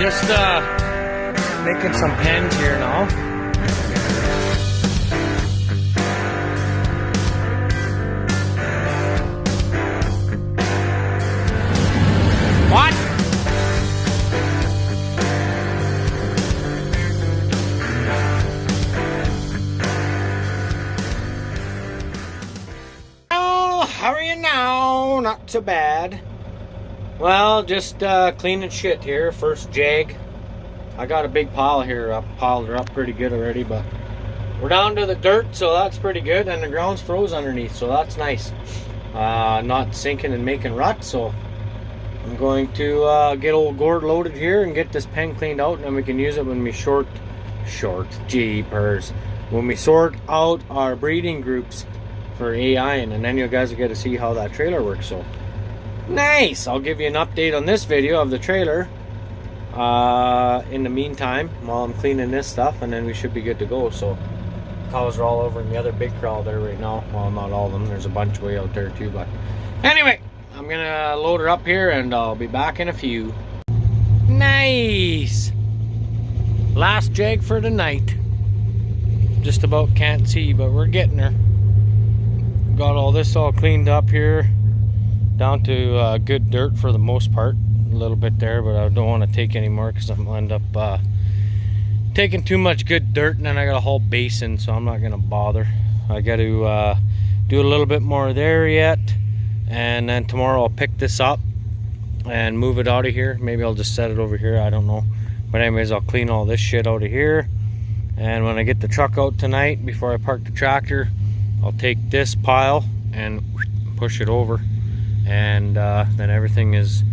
just making some pens here now. What? Oh, how are you now? Not so bad. Well, just cleaning shit here. First jag. I got a big pile here. I piled her up pretty good already, but we're down to the dirt, so that's pretty good. And the ground's froze underneath, so that's nice. Not sinking and making ruts, so I'm going to get old Gord loaded here and get this pen cleaned out, and then we can use it when we jeepers, when we sort out our breeding groups for AI, and then you guys will get to see how that trailer works. So nice. I'll give you an update on this video of the trailer in the meantime while I'm cleaning this stuff, and then we should be good to go. So cows are all over in the other big corral there right now. Well, not all of them, there's a bunch way out there too, but anyway, I'm gonna load her up here and I'll be back in a few. Nice. Last jag for the night. Just about can't see, but we're getting her. Got all this all cleaned up here, down to good dirt for the most part. A little bit there, but I don't want to take any more because I'm gonna end up taking too much good dirt, and then I got a whole basin, so I'm not gonna bother. I got to do a little bit more there yet, and then tomorrow I'll pick this up and move it out of here. Maybe I'll just set it over here, I don't know. But anyways, I'll clean all this shit out of here, and when I get the truck out tonight before I park the tractor, I'll take this pile and push it over, and then everything is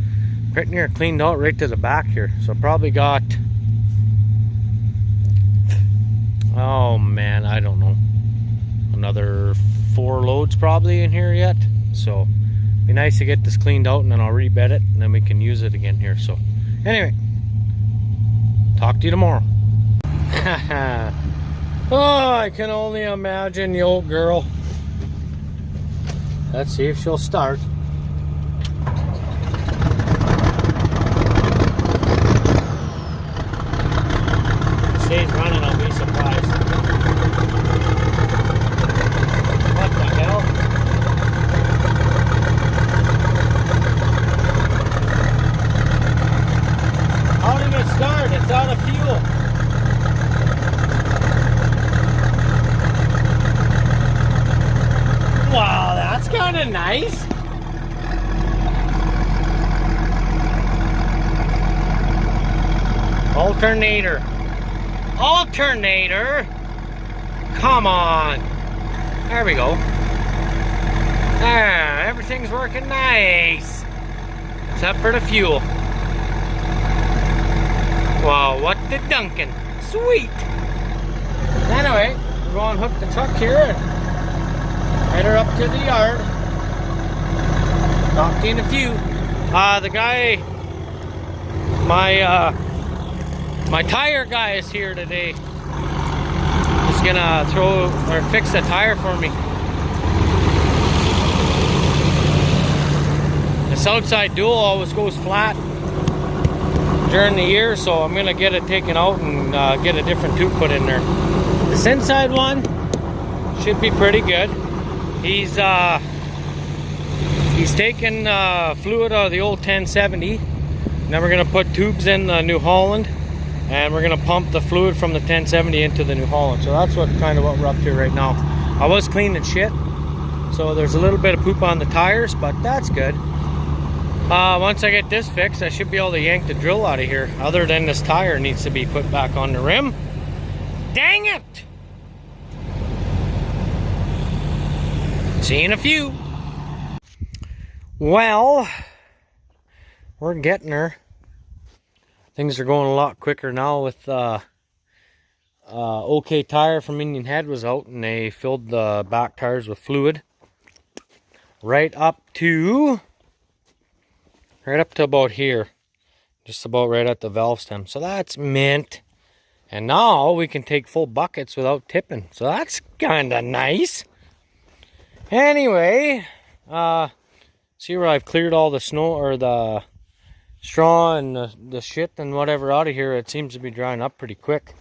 pretty near cleaned out right to the back here. So probably got, oh man, I don't know, another 4 loads probably in here yet. So be nice to get this cleaned out, and then I'll rebed it, and then we can use it again here. So anyway, talk to you tomorrow. Oh, I can only imagine the old girl. Let's see if she'll start. Stays running, I'll be surprised. What the hell? How did it start? It's out of fuel. Wow, that's kind of nice. Alternator. Alternator. Come on. There we go. Ah, everything's working nice. Except for the fuel. Wow, what the Duncan. Sweet. Anyway, we're going to hook the truck here and head her up to the yard. Talk to you in a few. The guy, my tire guy is here today. He's gonna throw or fix the tire for me. The south side dual always goes flat during the year, so I'm gonna get it taken out and get a different tube put in there. This inside one should be pretty good. He's taking fluid out of the old 1070. Then we're gonna put tubes in the New Holland, and we're gonna pump the fluid from the 1070 into the New Holland. So that's what we're up to right now. I was cleaning shit, so there's a little bit of poop on the tires, but that's good. Once I get this fixed, I should be able to yank the drill out of here, other than this tire needs to be put back on the rim. Dang it! See you in a few. Well, we're getting her. Things are going a lot quicker now with OK Tire from Indian Head was out, and they filled the back tires with fluid right up to about here, just about right at the valve stem. So that's mint. And now we can take full buckets without tipping, so that's kind of nice. Anyway, see where I've cleared all the snow, or the straw and the shit and whatever out of here, it seems to be drying up pretty quick.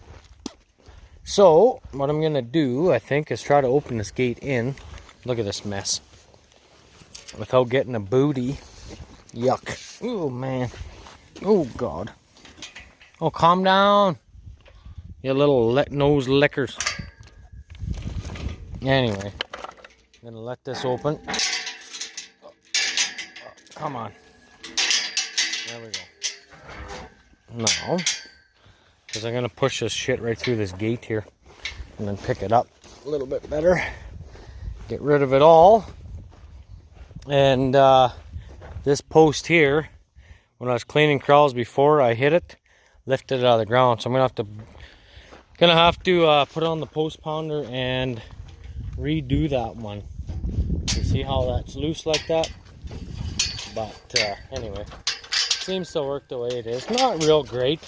So what I'm gonna do, I think, is try to open this gate in. Look at this mess without getting a booty. Yuck. Oh man. Oh god. Oh, calm down, you little nose lickers. Anyway, I'm gonna let this open. Oh, come on. There we go. Now, because I'm gonna push this shit right through this gate here and then pick it up a little bit better. Get rid of it all. And this post here, when I was cleaning corrals before, I hit it, lifted it out of the ground. So I'm gonna have to put on the post pounder and redo that one. You see how that's loose like that? But anyway, seems to work the way it is. Not real great,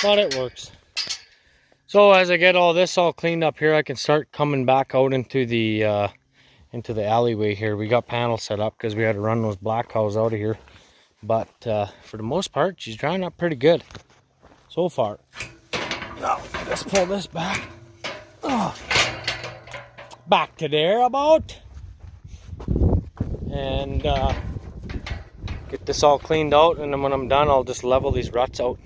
but it works. So as I get all this all cleaned up here, I can start coming back out into the alleyway here. We got panels set up because we had to run those black cows out of here. But for the most part, she's drying up pretty good so far. Now, let's pull this back. Oh. Back to there about. And get this all cleaned out. And then when I'm done, I'll just level these ruts out.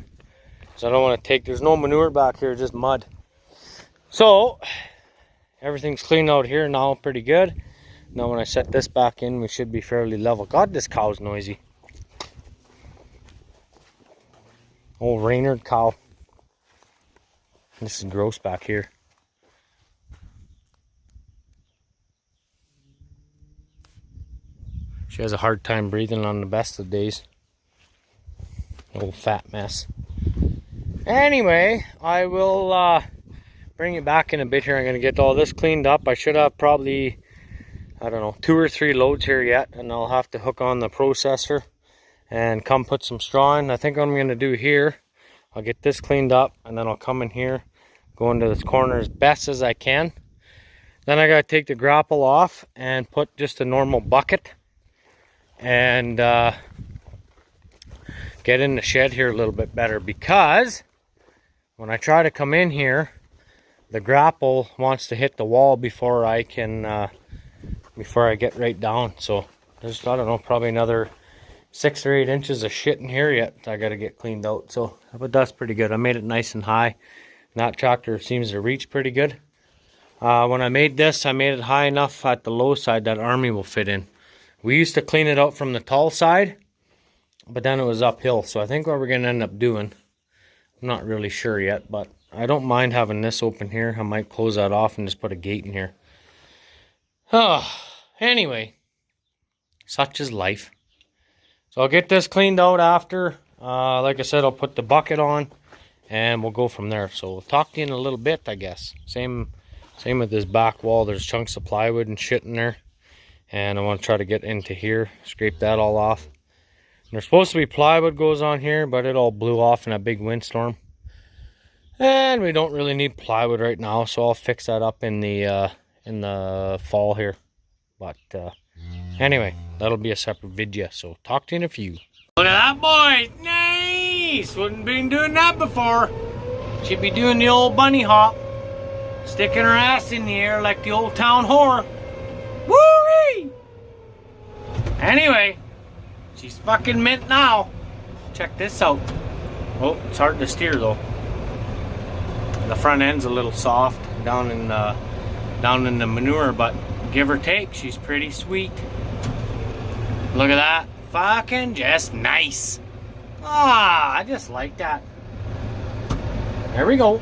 So I don't want to take, there's no manure back here, just mud. So everything's cleaned out here now, pretty good. Now when I set this back in, we should be fairly level. God, this cow's noisy. Old Raynard cow. This is gross back here. She has a hard time breathing on the best of days. Old fat mess. Anyway, I will bring it back in a bit here. I'm going to get all this cleaned up. I should have probably, I don't know, 2 or 3 loads here yet. And I'll have to hook on the processor and come put some straw in. I think what I'm going to do here, I'll get this cleaned up and then I'll come in here, go into this corner as best as I can. Then I got to take the grapple off and put just a normal bucket and get in the shed here a little bit better, because when I try to come in here, the grapple wants to hit the wall before I can, before I get right down. So there's, I don't know, probably another 6 or 8 inches of shit in here yet I got to get cleaned out. So, but that's pretty good. I made it nice and high. And that tractor seems to reach pretty good. When I made this, I made it high enough at the low side that Army will fit in. We used to clean it out from the tall side, but then it was uphill. So I think what we're going to end up doing, I'm not really sure yet, but I don't mind having this open here. I might close that off and just put a gate in here. Oh, anyway, such is life. So I'll get this cleaned out after. Like I said, I'll put the bucket on and we'll go from there. So we'll talk to you in a little bit, I guess. Same with this back wall. There's chunks of plywood and shit in there. And I want to try to get into here, scrape that all off. And there's supposed to be plywood goes on here, but it all blew off in a big windstorm. And we don't really need plywood right now, so I'll fix that up in the fall here. But anyway, that'll be a separate video, so talk to you in a few. Look at that, boys! Nice! Wouldn't been doing that before. She'd be doing the old bunny hop, sticking her ass in the air like the old town whore. Woo-wee! Anyway, she's fucking mint now. Check this out. Oh, it's hard to steer though. The front end's a little soft down in the manure, but give or take, she's pretty sweet. Look at that. Fucking just nice. Ah, I just like that. There we go.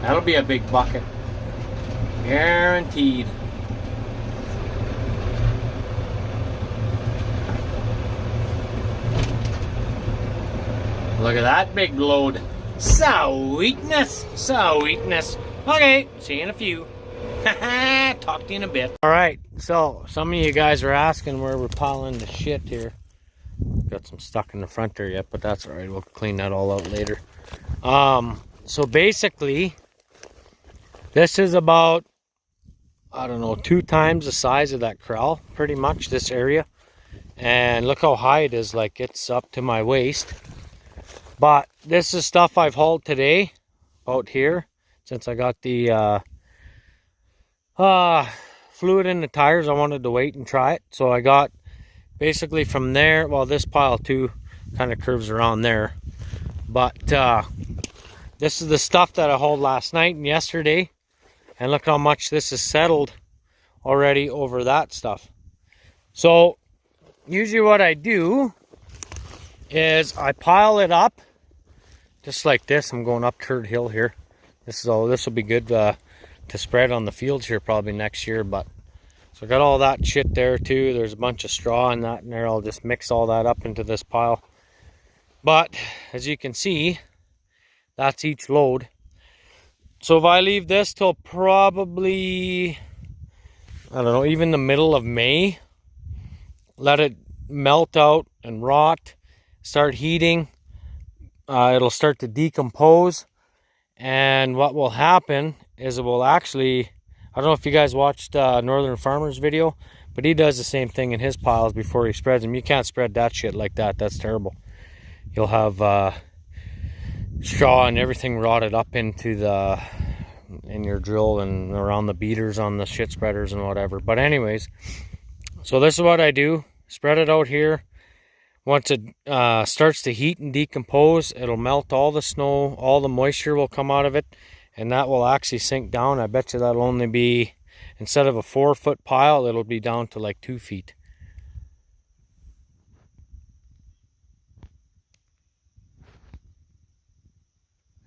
That'll be a big bucket. Guaranteed. Look at that big load. Sweetness. Sweetness. Okay, see you in a few. Talk to you in a bit. Alright, so some of you guys are asking where we're piling the shit here. Got some stuck in the front there yet, but that's alright. We'll clean that all out later. So basically, this is about, I don't know, 2 times the size of that corral, pretty much, this area. And look how high it is, like it's up to my waist. But this is stuff I've hauled today out here, since I got the fluid in the tires. I wanted to wait and try it. So I got basically from there, well, this pile too kind of curves around there. But this is the stuff that I hauled last night and yesterday. And look how much this is settled already over that stuff. So usually what I do is I pile it up just like this. I'm going up Turd Hill here. This will be good to spread on the fields here probably next year. But so I got all that shit there too. There's a bunch of straw and that in there. I'll just mix all that up into this pile. But as you can see, that's each load. So if I leave this till probably, I don't know, even the middle of May, let it melt out and rot, start heating, it'll start to decompose. And what will happen is it will actually, I don't know if you guys watched Northern Farmer's video, but he does the same thing in his piles before he spreads them. You can't spread that shit like that. That's terrible. You'll have straw and everything rotted up into in your drill and around the beaters on the shit spreaders and whatever. But anyways, so this is what I do. Spread it out here. Once it starts to heat and decompose, it'll melt all the snow, all the moisture will come out of it, and that will actually sink down. I bet you that'll only be, instead of a 4-foot pile, it'll be down to like 2 feet.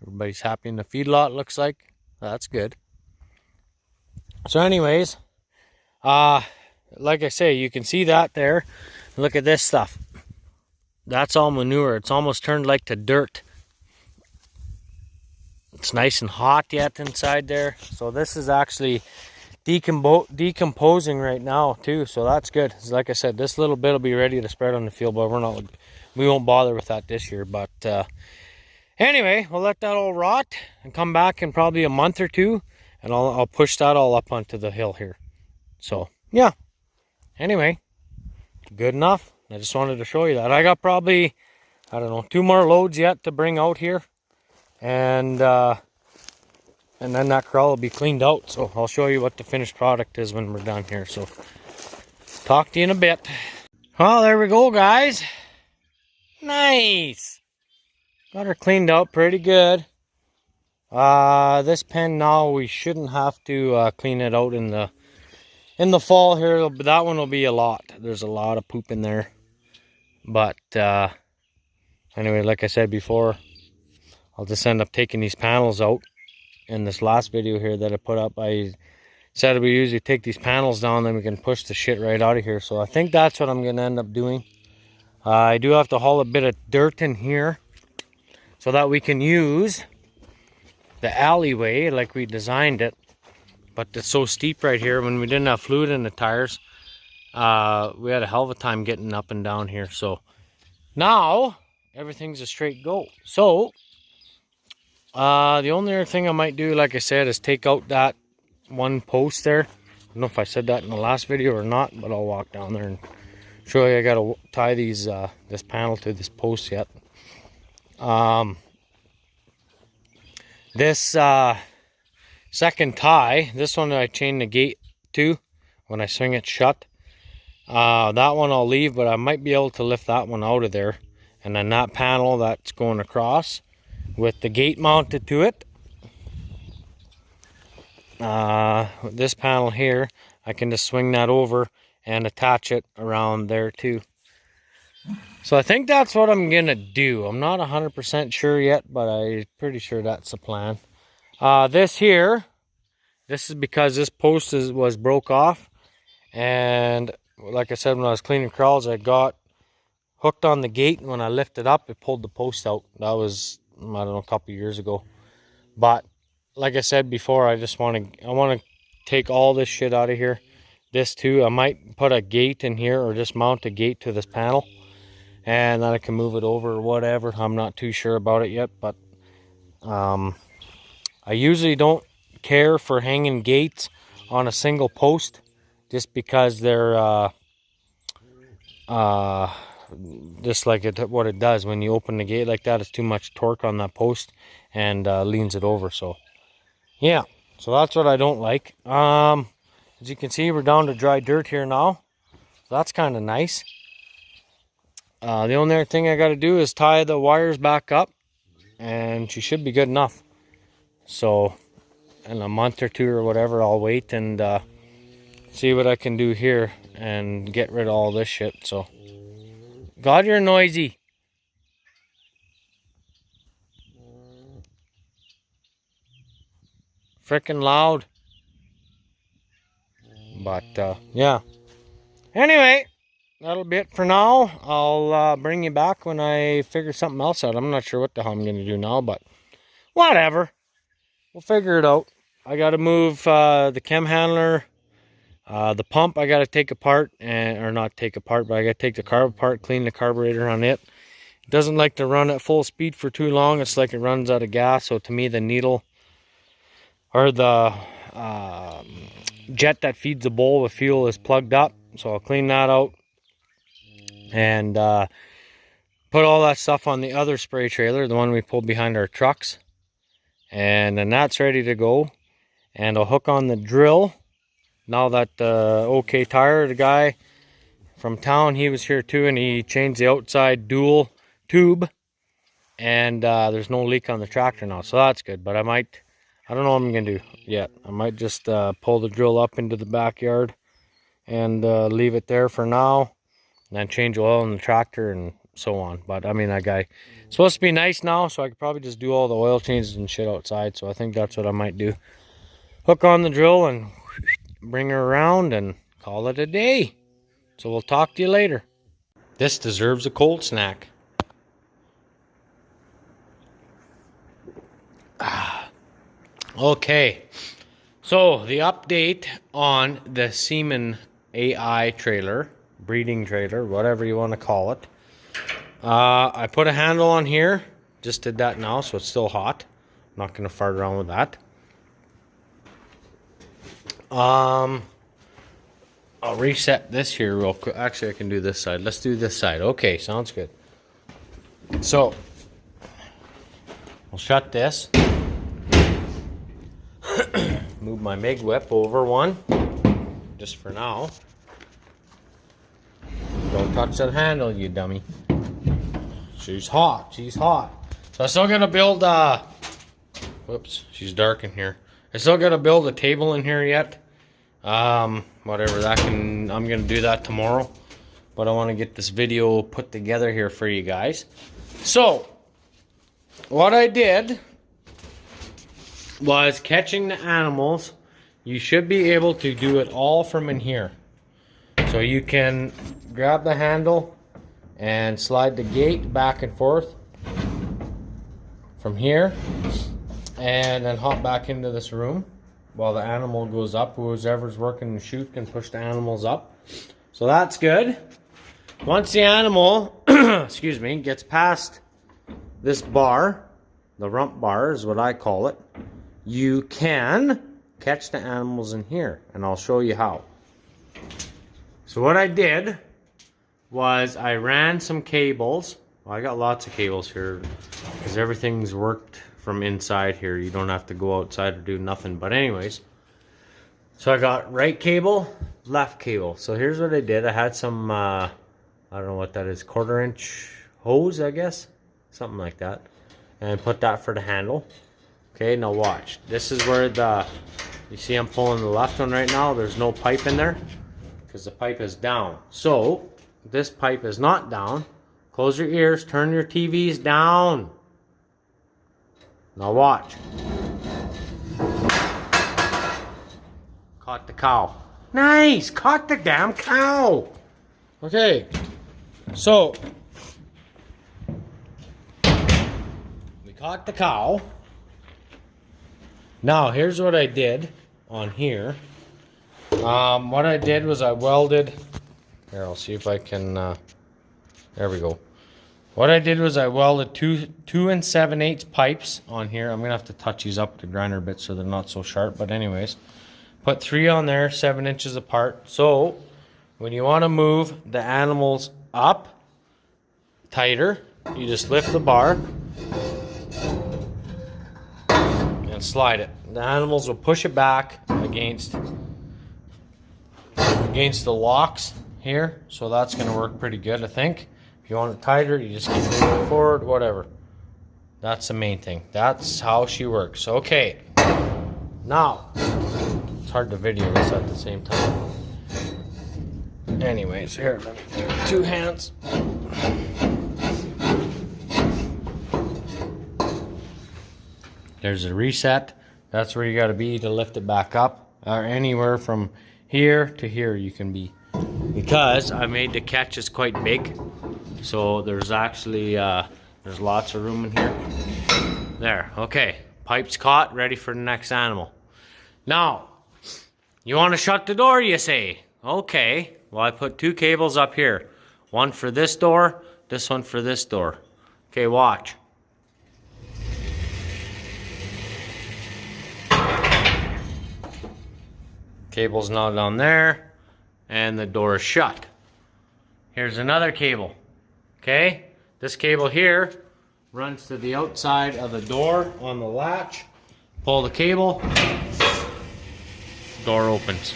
Everybody's happy in the feedlot, looks like. That's good. So anyways, like I say, you can see that there. Look at this stuff. That's all manure. It's almost turned like to dirt. It's nice and hot yet inside there. So this is actually decomposing right now too. So that's good. Like I said, this little bit will be ready to spread on the field, but we won't bother with that this year. But anyway, we'll let that all rot and come back in probably a month or two, and I'll push that all up onto the hill here. So yeah. Anyway, good enough. I just wanted to show you that. I got probably, I don't know, 2 more loads yet to bring out here. And then that corral will be cleaned out. So I'll show you what the finished product is when we're done here. So talk to you in a bit. Well, there we go, guys. Nice. Got her cleaned out pretty good. This pen now, we shouldn't have to clean it out in the fall here. That one will be a lot. There's a lot of poop in there. But anyway, like I said before, I'll just end up taking these panels out. In this last video here that I put up, I said we usually take these panels down, then we can push the shit right out of here. So I think that's what I'm going to end up doing. I do have to haul a bit of dirt in here so that we can use the alleyway like we designed it. But it's so steep right here. When we didn't have fluid in the tires, we had a hell of a time getting up and down here. So now everything's a straight go. So the only other thing I might do, like I said, is take out that one post there. I don't know if I said that in the last video or not, but I'll walk down there and show you. I gotta tie these this panel to this post yet. This second tie, this one I chain the gate to when I swing it shut. That one I'll leave, but I might be able to lift that one out of there. And then that panel that's going across with the gate mounted to it. This panel here, I can just swing that over and attach it around there too. So I think that's what I'm gonna do. I'm not 100% sure yet, but I'm pretty sure that's the plan. This here, this is because this post was broke off, and like I said, when I was cleaning crawls, I got hooked on the gate, and when I lifted up, it pulled the post out. That was, I don't know, a couple years ago. But like I said before, I want to take all this shit out of here. This too, I might put a gate in here or just mount a gate to this panel, and then I can move it over or whatever. I'm not too sure about it yet, but I usually don't care for hanging gates on a single post, just because they're just like what it does when you open the gate like that, it's too much torque on that post and leans it over. So yeah, so that's what I don't like. As you can see, we're down to dry dirt here now, so that's kind of nice. The only other thing I got to do is tie the wires back up, and she should be good enough. So in a month or two or whatever, I'll wait and see what I can do here and get rid of all this shit. So God, you're noisy. Freaking loud. But yeah, anyway, that'll be it for now. I'll bring you back when I figure something else out. I'm not sure what the hell I'm gonna do now, but whatever, we'll figure it out. I gotta move the chem handler, the pump I gotta take apart, or not take apart, but I gotta take the carb apart, clean the carburetor on it. It doesn't like to run at full speed for too long. It's like it runs out of gas. So to me, the needle or the jet that feeds the bowl with fuel is plugged up. So I'll clean that out and put all that stuff on the other spray trailer, the one we pulled behind our trucks, and then that's ready to go. And I'll hook on the drill now that OK Tire, the guy from town, he was here too, and he changed the outside dual tube, and there's no leak on the tractor now, so that's good. But I don't know what I'm gonna do yet. I might just pull the drill up into the backyard and leave it there for now, and then change oil in the tractor and so on. But I mean, that guy is supposed to be nice now, so I could probably just do all the oil changes and shit outside. So I think that's what I might do. Hook on the drill and bring her around and call it a day. So we'll talk to you later. This deserves a cold snack. Okay, so the update on the Seaman AI trailer, breeding trailer, whatever you want to call it. I put a handle on here, just did that now, so it's still hot. I'm not going to fart around with that. I'll reset this here real quick. Actually, I can do this side. Let's do this side. Okay, sounds good. So, I'll shut this. Move my MIG whip over one, just for now. Don't touch that handle, you dummy. She's hot. She's hot. So I still gotta build. Whoops, she's dark in here. I still gotta build a table in here yet. Whatever that can. I'm gonna do that tomorrow. But I want to get this video put together here for you guys. So, what I did was catching the animals. You should be able to do it all from in here. So you can grab the handle and slide the gate back and forth from here, and then hop back into this room while the animal goes up. Whoever's working the chute can push the animals up. So that's good. Once the animal, excuse me, gets past this bar, the rump bar is what I call it, you can catch the animals in here, and I'll show you how. So what I did was I ran some cables. Well, I got lots of cables here because everything's worked from inside here. You don't have to go outside or do nothing. But anyways, so I got right cable, left cable. So here's what I did. I had some, I don't know what that is, 1/4 inch hose, I guess, something like that, and put that for the handle. Okay, now watch. This is where you see I'm pulling the left one right now. There's no pipe in there because the pipe is down. So this pipe is not down. Close your ears, turn your TVs down. Now watch. Caught the cow. Nice, caught the damn cow. Okay, so we caught the cow. Now here's what I did on here. What I did was I welded. Here, I'll see if I can. There we go. What I did was I welded two 2 7/8 pipes on here. I'm gonna have to touch these up with the grinder bit so they're not so sharp. But anyways, put 3 on there, 7 inches apart. So when you want to move the animals up tighter, you just lift the bar and slide it. The animals will push it back against the locks here, so that's going to work pretty good, I think. If you want it tighter, you just keep moving forward, whatever. That's the main thing. That's how she works. Okay, now it's hard to video this at the same time. Anyways, here, let me do it with 2 hands. There's a reset. That's where you got to be to lift it back up, or anywhere from here to here you can be, because I made the catches quite big, so there's actually there's lots of room in here. There, okay, pipe's caught, ready for the next animal. Now you want to shut the door, you say? Okay, well, I put 2 cables up here, one for this door, this one for this door. Okay, watch. Cable's now down there, and the door is shut. Here's another cable. Okay, this cable here runs to the outside of the door on the latch. Pull the cable, door opens.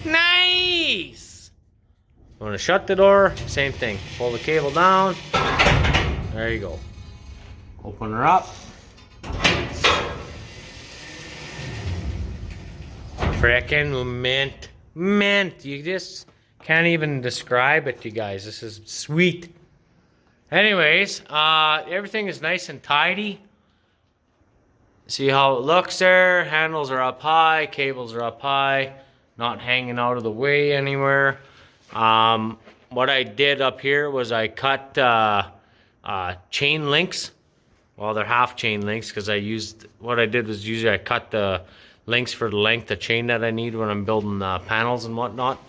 Nice! You want to shut the door, same thing. Pull the cable down, there you go. Open her up. Frickin' mint. You just can't even describe it, you guys. This is sweet. Anyways, everything is nice and tidy. See how it looks there? Handles are up high, cables are up high, not hanging out of the way anywhere. What I did up here was I cut chain links. Well, they're half chain links, because what I did was usually I cut the links for the length of chain that I need when I'm building panels and whatnot.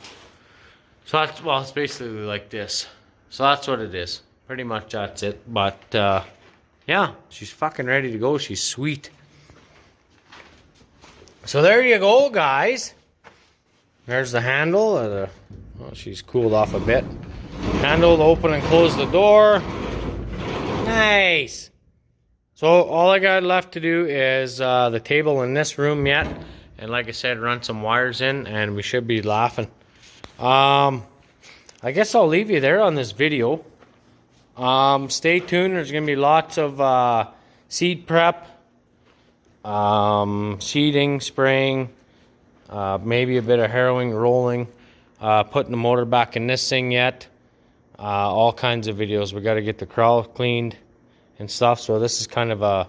So that's, well, it's basically like this. So that's what it is. Pretty much that's it. But yeah, she's fucking ready to go. She's sweet. So there you go, guys. There's the handle. Well, she's cooled off a bit. Handle to open and close the door. Nice. So all I got left to do is the table in this room yet, and like I said, run some wires in, and we should be laughing. I guess I'll leave you there on this video. Stay tuned. There's gonna be lots of seed prep, seeding, spraying, maybe a bit of harrowing, rolling, putting the motor back in this thing yet. All kinds of videos. We got to get the corral cleaned and stuff. So this is kind of a,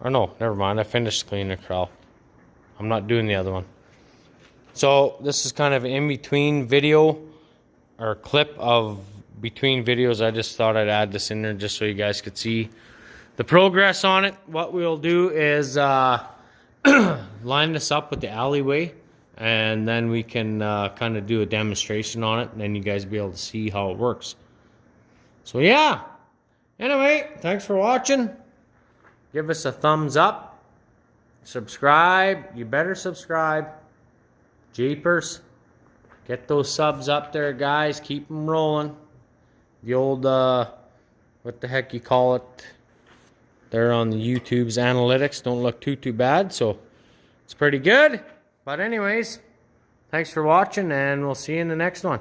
or no, never mind. I finished cleaning the corral. I'm not doing the other one. So this is kind of an in-between video, or clip of between videos. I just thought I'd add this in there just so you guys could see the progress on it. What we'll do is line this up with the alleyway, and then we can kind of do a demonstration on it, and then you guys will be able to see how it works. So yeah, anyway, thanks for watching. Give us a thumbs up. Subscribe. You better subscribe. Jeepers. Get those subs up there, guys. Keep them rolling. The old, what the heck you call it? They're on the YouTube's analytics. Don't look too bad, so it's pretty good. But anyways, thanks for watching, and we'll see you in the next one.